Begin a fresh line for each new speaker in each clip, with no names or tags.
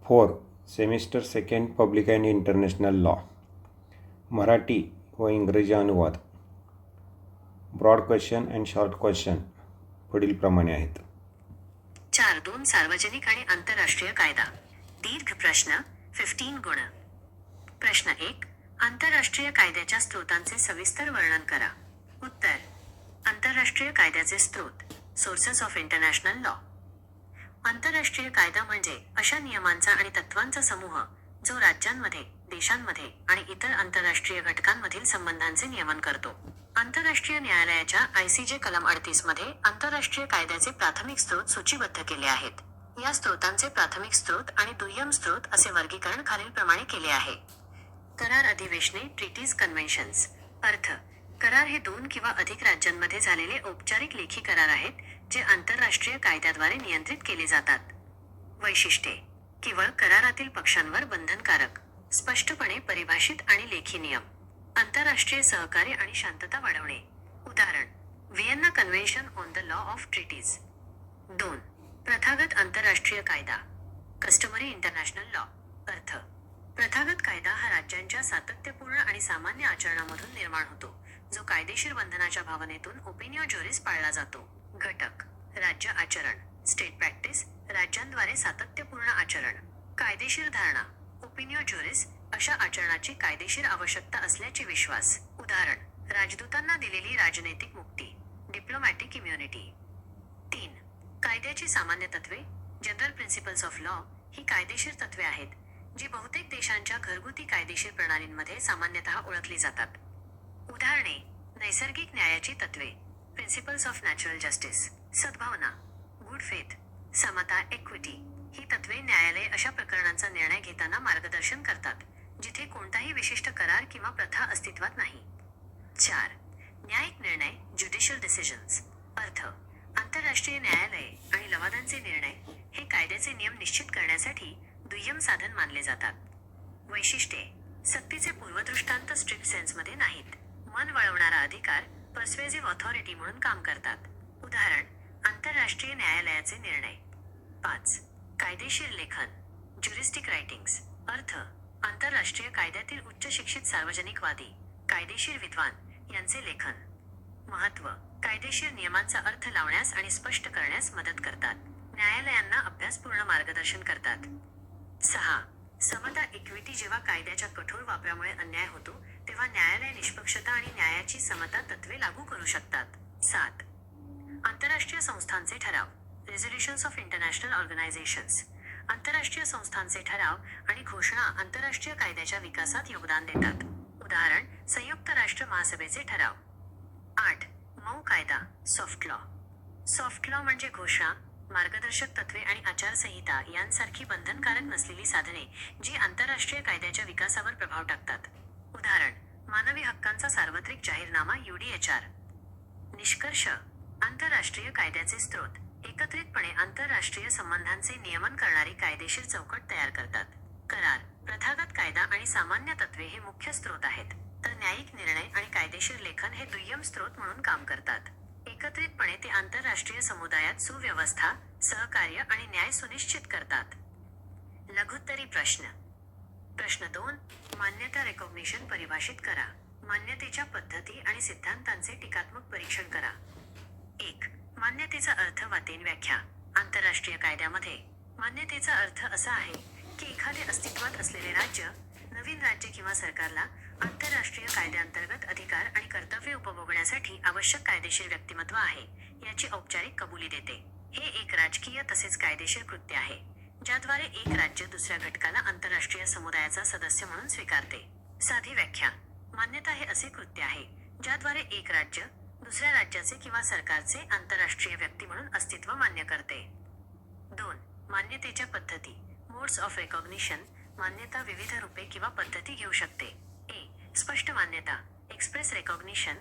4 semester second public and international law Marathi व इंग्रजी अनुवाद. Broad question and short question पुढीलप्रमाणे आहेत.
4.2 सार्वजनिक आणि आंतरराष्ट्रीय कायदा. दीर्घ प्रश्न 15 गुण. प्रश्न 1. आंतरराष्ट्रीय कायद्याच्या स्रोतांचे सविस्तर वर्णन करा. उत्तर. आंतरराष्ट्रीय कायद्याचे स्रोत. Sources of international law. आंतरराष्ट्रीय कायदा म्हणजे अशा नियमांचा आणि तत्त्वांचा समूह जो राज्यांमध्ये, देशांमध्ये आणि इतर आंतरराष्ट्रीय घटकांमधील संबंधांचे नियमन करतो. आंतरराष्ट्रीय न्यायालयाच्या ICJ कलम 38 मध्ये आंतरराष्ट्रीय कायद्याचे प्राथमिक स्रोत सूचीबद्ध केले आहेत. या स्रोतांचे प्राथमिक स्रोत आणि दुय्यम स्रोत असे वर्गीकरण खालीलप्रमाणे केले आहे. करार, अधिवेशने, ट्रीटीज, कन्व्हेन्शन्स. अर्थ. करार हे 2 किंवा अधिक राज्यांमध्ये झालेले औपचारिक लेखी करार आहेत जे आंतरराष्ट्रीय कायद्याद्वारे नियंत्रित केले जातात. वैशिष्ट्ये. केवळ करारातील पक्षांवर बंधनकारक, स्पष्टपणे परिभाषित आणि लेखी नियम. आंतरराष्ट्रीय सहकार्य आणि शांतता वाढवणे. उदाहरण. Vienna convention on the law of treaties. 2. प्रथागत आंतरराष्ट्रीय कायदा. Customary international law. अर्थ. प्रथागत कायदा हा राज्यांच्या सातत्यपूर्ण आणि सामान्य आचरणामधून निर्माण होतो, जो कायदेशीर बंधनाच्या भावनेतून ओपिनिओ ज्युरिस पाळला जातो. घटक. राज्य आचरण. State practice. राज्यांद्वारे सातत्यपूर्ण आचरण. कायदेशीर धारणा. ओपिनिओ ज्युरिस. अशा आचरणाची कायदेशीर आवश्यकता असल्याचे विश्वास. उदाहरण. राजदूतांना दिलेली राजनैतिक मुक्ती. Diplomatic immunity. 3. कायद्याची सामान्य तत्त्वे. जनरल प्रिन्सिपल्स ऑफ लॉ ही कायदेशीर तत्त्वे आहेत जी बहुतेक देशांच्या घरगुती कायदेशीर प्रणालींमध्ये सामान्यतः ओळखली जातात. उदाहरणे. नैसर्गिक न्यायाची तत्त्वे. Principles of natural justice. सद्भावना. Good faith. समता, इक्विटी. ही तत्त्वे न्यायालय अशा प्रकरणांचा निर्णय घेताना मार्गदर्शन करतात जिथे कोणताही विशिष्ट करार किंवा प्रथा अस्तित्वात नाही. 4. न्यायिक निर्णय. Judicial decisions. अर्थ. आंतरराष्ट्रीय न्यायालये आणि लवादांचे निर्णय हे कायद्याचे नियम निश्चित करण्यासाठी दुय्यम साधन मानले जातात. वैशिष्ट्ये. सक्तीचे पूर्वदृष्टांत स्ट्रिक्ट सेन्समध्ये नाहीत. मन वळवणारा अधिकार. पर्स्वेसिव्ह ऑथॉरिटी म्हणून काम करतात. उदाहरण. आंतरराष्ट्रीय न्यायालयाचे निर्णय. 5. कायदेशीर लेखन. ज्युरिस्टिक रायटिंग्स. अर्थ. आंतरराष्ट्रीय कायद्यातील उच्च शिक्षित सार्वजनिकवादी, कायदेशीर विद्वान यांचे लेखन. महत्त्व. कायदेशीर नियमांचा अर्थ लावण्यास आणि स्पष्ट करण्यास मदत करतात. न्यायालयांना अभ्यासपूर्ण मार्गदर्शन करतात. 6. समता, इक्विटी. जेव्हा कायद्याच्या कठोर वापरामुळे अन्याय होतो तेव्हा न्यायालय निष्पक्षता आणि न्यायाची समता तत्त्वे लागू करू शकतात. 7. आंतरराष्ट्रीय संस्थांचे ठराव. रेझोल्युशन्स ऑफ इंटरनॅशनल ऑर्गनायझेशन्स. आंतरराष्ट्रीय संस्थांचे ठराव आणि घोषणा आंतरराष्ट्रीय कायद्याच्या विकासात योगदान देतात. उदाहरण. संयुक्त राष्ट्र महासभेचे ठराव. 8. मऊ कायदा. Soft law. सॉफ्ट लॉ म्हणजे घोषणा, मार्गदर्शक तत्त्वे आणि आचारसंहिता यांसारखी बंधनकारक नसलेली साधने जी आंतरराष्ट्रीय कायद्याच्या विकासावर प्रभाव टाकतात. उदाहरण. मानवी हक्कांचा सार्वत्रिक जाहीरनामा UDHR. निष्कर्ष. आंतरराष्ट्रीय कायद्याचे स्रोत एकत्रितपणे आंतरराष्ट्रीय संबंधांचे नियमन करणारी कायदेशीर चौकट तयार करतात. करार, प्रथागत कायदा आणि सामान्य तत्त्वे हे मुख्य स्रोत आहेत, तर न्यायिक निर्णय आणि कायदेशीर लेखन हे दुय्यम स्रोत म्हणून काम करतात. एकत्रितपणे ते आंतरराष्ट्रीय समुदायात सुव्यवस्था, सहकार्य आणि न्याय सुनिश्चित करतात. लघुत्तरी प्रश्न. प्रश्न 2. मान्यता रेकॉग्निशन परिभाषित करा. मान्यतेच्या पद्धती आणि सिद्धांतांचे टीकात्मक परीक्षण करा. 1. मान्यतेचा अर्थ वा व्याख्या. आंतरराष्ट्रीय कायद्यामध्ये मान्यतेचा अर्थ असा आहे की एखादे अस्तित्वात असलेले राज्य, नवीन राज्य किंवा सरकारला आंतरराष्ट्रीय कायद्याअंतर्गत अधिकार आणि कर्तव्ये उपभोगण्यासाठी आवश्यक कायदेशीर व्यक्तिमत्व आहे याची औपचारिक कबुली देते. हे एक राजकीय तसेच कायदेशीर कृत्य आहे ज्याद्वारे एक राज्य दुसऱ्या घटकाला आंतरराष्ट्रीय समुदायाचा सदस्य म्हणून स्वीकारते. साधी व्याख्या. मान्यता हे असे कृत्य आहे ज्याद्वारे एक राज्य दुसऱ्या राज्याचे किंवा सरकारचे आंतरराष्ट्रीय व्यक्ती म्हणून अस्तित्व मान्य करते. 2. मान्यतेच्या पद्धती. Modes of recognition. मान्यता विविध रूपे किंवा पद्धती घेऊ शकते. ए. स्पष्ट मान्यता. Express recognition.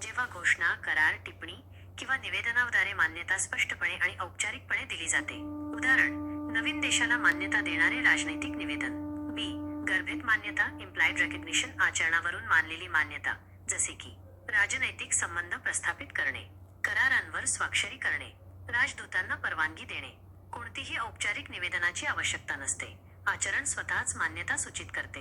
जेव्हा घोषणा, करार, टिप्पणी किंवा निवेदनाद्वारे मान्यता स्पष्टपणे आणि औपचारिकपणे दिली जाते. उदाहरण. नवीन देशाला मान्यता देणारे राजनैतिक निवेदन. बी. गर्भित मान्यता. Implied recognition. आचरणावरून मानलेली मान्यता, जसे की राजनैतिक संबंध प्रस्थापित करणे, करारांवर स्वाक्षरी करणे, राजदूतांना परवानगी देणे. कोणतीही औपचारिक निवेदनाची आवश्यकता नसते. आचरण स्वतःच मान्यता सूचित करते.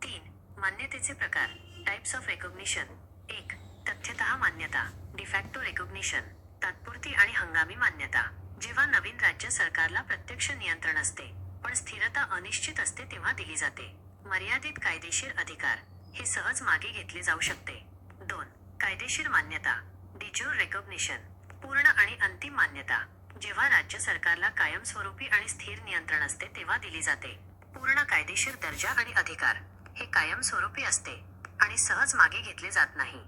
3. मान्यतेचे प्रकार. Types of recognition. 1. तथ्यतः मान्यता. डिफॅक्टो रेकॉग्निशन. तात्पुरती आणि हंगामी मान्यता. जेव्हा नवीन राज्य सरकारला प्रत्यक्ष नियंत्रण असते, पण स्थिरता अनिश्चित असते तेव्हा दिली जाते. मर्यादित कायदेशीर अधिकार. हे सहज मागे घेतले जाऊ शकते. 2. कायदेशीर मान्यता. डिज्युर रेकॉग्निशन. पूर्ण आणि अंतिम मान्यता. जेव्हा राज्य सरकारला कायमस्वरूपी आणि स्थिर नियंत्रण असते तेव्हा दिली जाते. पूर्ण कायदेशीर दर्जा आणि अधिकार. हे कायमस्वरूपी असते आणि सहज मागे घेतले जात नाही.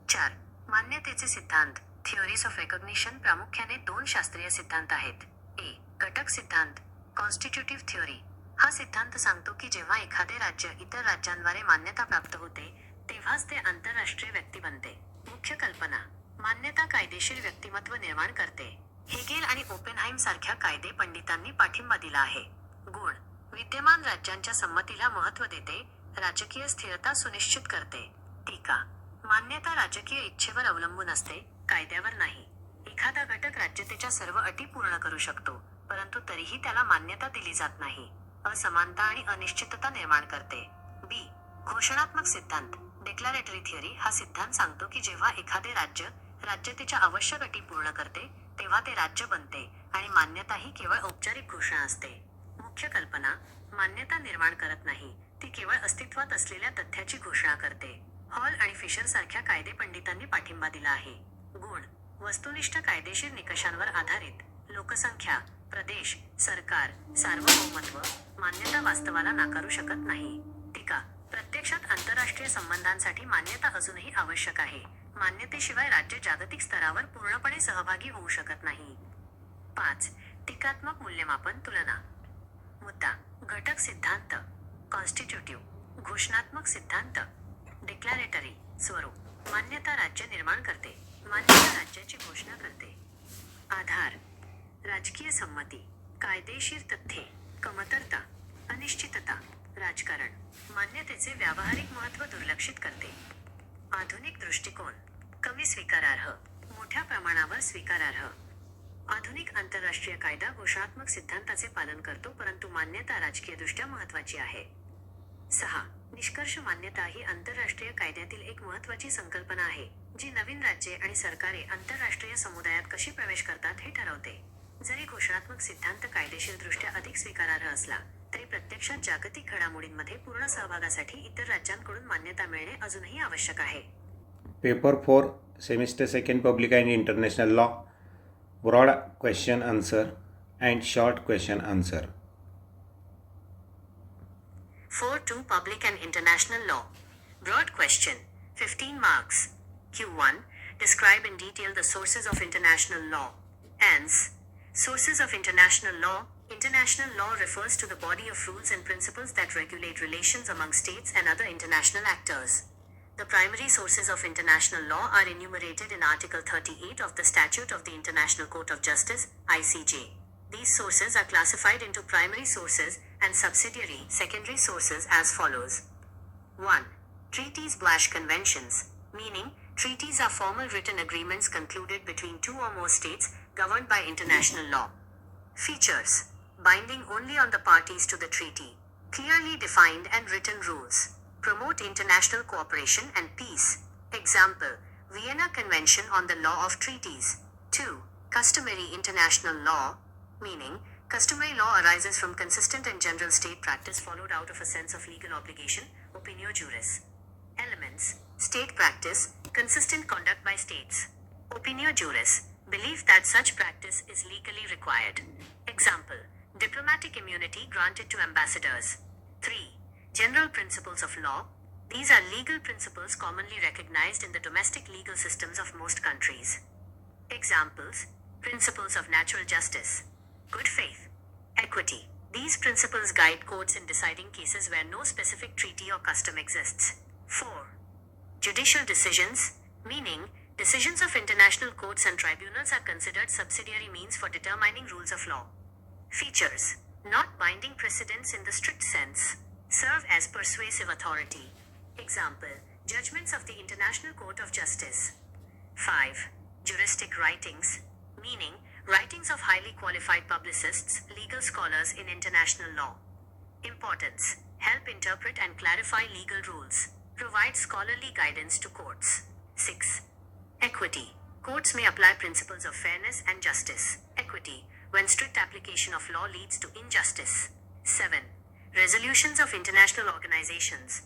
4. मान्यतेचे सिद्धांत. थिओरीज ऑफ रेकॉग्निशन. प्रामुख्याने 2 शास्त्रीय सिद्धांत आहेत. ए. घटक सिद्धांत. कॉन्स्टिट्यूटिव्ह थिओरी. हा सिद्धांत सांगतो की जेव्हा एखादे राज्य इतर राज्यांद्वारे मान्यता प्राप्त होते, तेव्हाच ते आंतरराष्ट्रीय व्यक्ती बनते. मुख्य कल्पना. मान्यता कायदेशीर व्यक्तिमत्व निर्माण करते. हेगेल आणि ओपेनहाइम सारख्या कायदे पंडितांनी पाठिंबा दिला आहे. गुण. विद्यमान राज्यांच्या संमतीला महत्त्व देते. राजकीय स्थिरता सुनिश्चित करते. टीका. मान्यता राजकीय इच्छेवर अवलंबून असते, कायद्यावर नाही. एखादा घटक राज्यतेच्या सर्व अटी पूर्ण करू शकतो, परंतु तरीही त्याला मान्यता दिली जात नाही. असमानता आणि अनिश्चितता निर्माण करते. बी. घोषणात्मक सिद्धांत. डिक्लरेटरी थिअरी. हा सिद्धांत सांगतो की जेव्हा एखादे राज्य राज्यतेच्या आवश्यक अटी पूर्ण करते, तेव्हा ते राज्य बनते आणि मान्यता ही केवळ औपचारिक घोषणा असते. मुख्य कल्पना. मान्यता निर्माण करत नाही, ती केवळ अस्तित्वात असलेल्या तथ्याची घोषणा करते. हॉल आणि फिशर सारख्या कायदे पंडितांनी पाठिंबा दिला आहे. गुण. वस्तुनिष्ठ कायदेशीर निकषांवर आधारित. लोकसंख्या, प्रदेश, सरकार, सार्वभौमत्व. मान्यता वास्तवाला नाकारू शकत नाही. टीका. प्रत्यक्षात आंतरराष्ट्रीय संबंधांसाठी मान्यता अजूनही आवश्यक आहे. मान्यतेशिवाय राज्य जागतिक स्तरावर पूर्णपणे सहभागी होऊ शकत नाही. 5. टीकात्मक मूल्यमापन. तुलना. मुद्दा. घटक सिद्धांत. कॉन्स्टिट्यूटिव्ह. घोषणात्मक सिद्धांत. डिक्लॅरेटरी. स्वरूप. मान्यता राज्य निर्माण करते. मान्यता राज्याची घोषणा करते. आधार. राजकीय संमती. कायदेशीर तथ्ये. कमतरता. अनिश्चितता. राजकारण. मान्यतेचे व्यावहारिक महत्त्व दुर्लक्षित करते. आधुनिक दृष्टिकोन. कमी स्वीकारार्ह. मोठ्या प्रमाणावर स्वीकारार्ह. आधुनिक आंतरराष्ट्रीय कायदा घोषणात्मक सिद्धांताचे पालन करतो, परंतु मान्यता राजकीयदृष्ट्या महत्त्वाची आहे. 6. निष्कर्ष. मान्यता ही आंतरराष्ट्रीय कायद्यातील एक महत्त्वाची संकल्पना आहे, जी नवीन राज्ये आणि सरकारे आंतरराष्ट्रीय समुदायात कशी प्रवेश करतात हे ठरवते. जरी घोषणात्मक सिद्धांत कायदेशीरदृष्ट्या अधिक स्वीकारार्ह असला, तरी प्रत्यक्षात जागतिक घडामोडींमध्ये पूर्ण सहभागासाठी इतर राज्यांकडून मान्यता मिळणे अजूनही आवश्यक आहे.
Paper 4 semester 2 public and international law. Broad question answer and short question answer.
4.2 Public and International Law. Broad question. 15 marks. Q1. Describe in detail the sources of international law. Ans. Sources of international law. International law refers to the body of rules and principles that regulate relations among states and other international actors. The primary sources of international law are enumerated in Article 38 of the Statute of the International Court of Justice, ICJ. These sources are classified into primary sources and subsidiary secondary sources as follows. 1. Treaties/conventions, meaning treaties are formal written agreements concluded between two or more states governed by international law. Features. Binding only on the parties to the treaty. Clearly defined and written rules. Promote international cooperation and peace. Example, Vienna Convention on the Law of Treaties. 2. Customary international law, meaning customary law arises from consistent and general state practice followed out of a sense of legal obligation, opinio juris. Elements. State practice, consistent conduct by states. Opinio juris, belief that such practice is legally required. Example, diplomatic immunity granted to ambassadors. 3. General principles of law. These are legal principles commonly recognized in the domestic legal systems of most countries. Examples, principles of natural justice, good faith, equity. These principles guide courts in deciding cases where no specific treaty or custom exists. 4. Judicial decisions, meaning decisions of international courts and tribunals are considered subsidiary means for determining rules of law. Features. Not binding precedents in the strict sense. Serve as persuasive authority. Example, judgments of the International Court of Justice. 5. Juristic writings, meaning writings of highly qualified publicists, legal scholars in international law. Importance. Help interpret and clarify legal rules. Provide scholarly guidance to courts. 6. Equity. Courts may apply principles of fairness and justice. Equity. When strict application of law leads to injustice. 7. Resolutions of international organizations.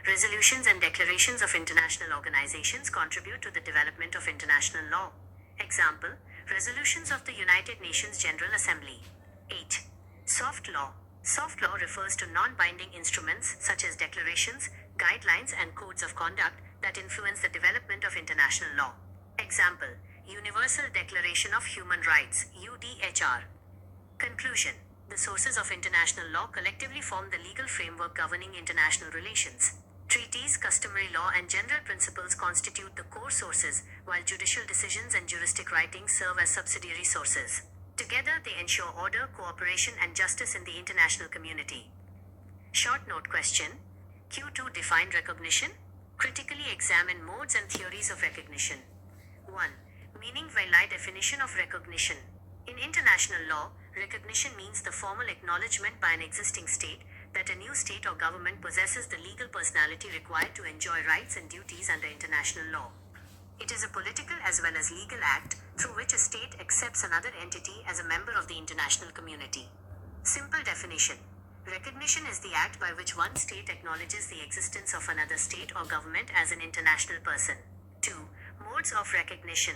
Resolutions and declarations of international organizations contribute to the development of international law. Example, resolutions of the United Nations General Assembly. 8. Soft law. Soft law refers to non-binding instruments such as declarations, guidelines, and codes of conduct that influence the development of international law. Example, Universal Declaration of Human Rights, UDHR. Conclusion. The sources of international law collectively form the legal framework governing international relations. Treaties, customary law, and general principles constitute the core sources, while judicial decisions and juristic writings serve as subsidiary sources. Together, they ensure order, cooperation, and justice in the international community. Short note question. Q2 Define recognition. Critically examine modes and theories of recognition. 1. Meaning by definition of recognition. In international law, recognition means the formal acknowledgement by an existing state that a new state or government possesses the legal personality required to enjoy rights and duties under international law. It is a political as well as legal act through which a state accepts another entity as a member of the international community. Simple definition. Recognition is the act by which one state acknowledges the existence of another state or government as an international person. 2. Modes of recognition.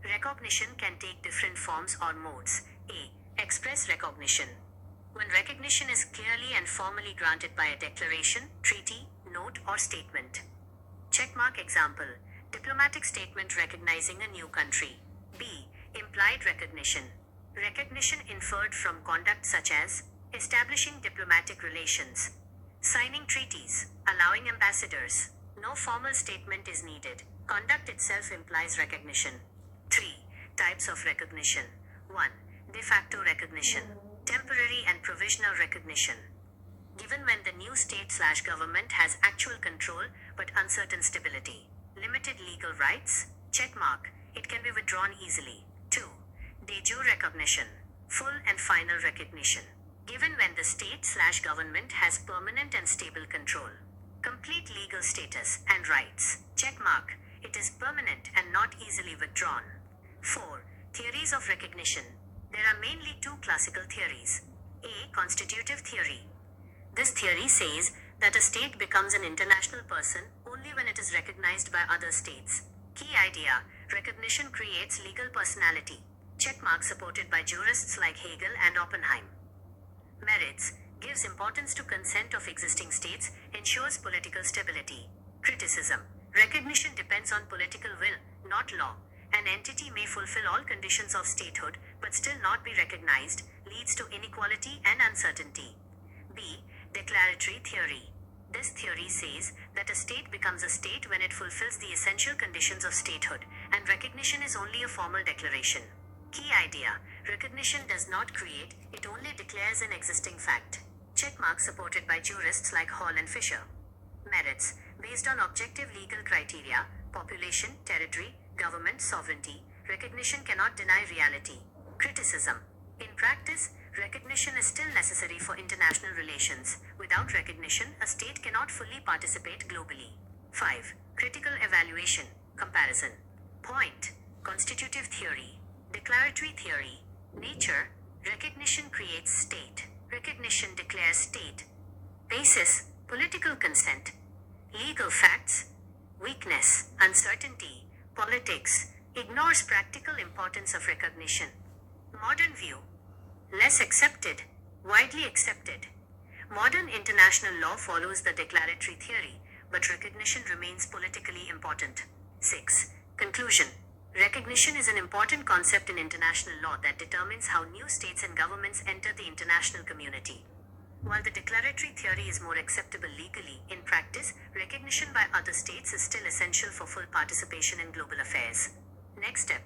Recognition can take different forms or modes. A. Express recognition. When recognition is clearly and formally granted by a declaration, treaty, note, or statement. Checkmark example. Diplomatic statement recognizing a new country. B. Implied recognition. Recognition inferred from conduct such as establishing diplomatic relations, signing treaties, allowing ambassadors. No formal statement is needed. Conduct itself implies recognition. 3. Types of recognition. 1. De facto recognition. Temporary and provisional recognition. Given when the new state/government has actual control but uncertain stability. Limited legal rights. Checkmark. It can be withdrawn easily. 2. De jure recognition. Full and final recognition. Given when the state/government has permanent and stable control. Complete legal status and rights. Checkmark. It is permanent and not easily withdrawn. 4. Theories of recognition. There are mainly two classical theories. A. Constitutive theory. This theory says that a state becomes an international person only when it is recognized by other states. Key idea, recognition creates legal personality. Checkmark supported by jurists like Hegel and Oppenheim. Merits, gives importance to consent of existing states, ensures political stability. Criticism, recognition depends on political will, not law. An entity may fulfill all conditions of statehood but still not be recognized, leads to inequality and uncertainty. B. Declaratory theory. This theory says that a state becomes a state when it fulfills the essential conditions of statehood, and recognition is only a formal declaration. Key idea, recognition does not create, it only declares an existing fact. Checkmark supported by jurists like Hall and Fisher. Merits, based on objective legal criteria, population, territory, government, sovereignty, recognition cannot deny reality. Criticism. In practice, recognition is still necessary for international relations. Without recognition, a state cannot fully participate globally. 5. Critical evaluation. Comparison. Point. Constitutive theory. Declaratory theory. Nature. Recognition creates state. Recognition declares state. Basis. Political consent. Legal facts. Weakness. Uncertainty. Politics. Ignores practical importance of recognition. Modern view. Less accepted. Widely accepted. Modern international law follows the declaratory theory, but recognition remains politically important. 6. Conclusion. Recognition is an important concept in international law that determines how new states and governments enter the international community. While the declaratory theory is more acceptable legally, in practice, recognition by other states is still essential for full participation in global affairs. Next step.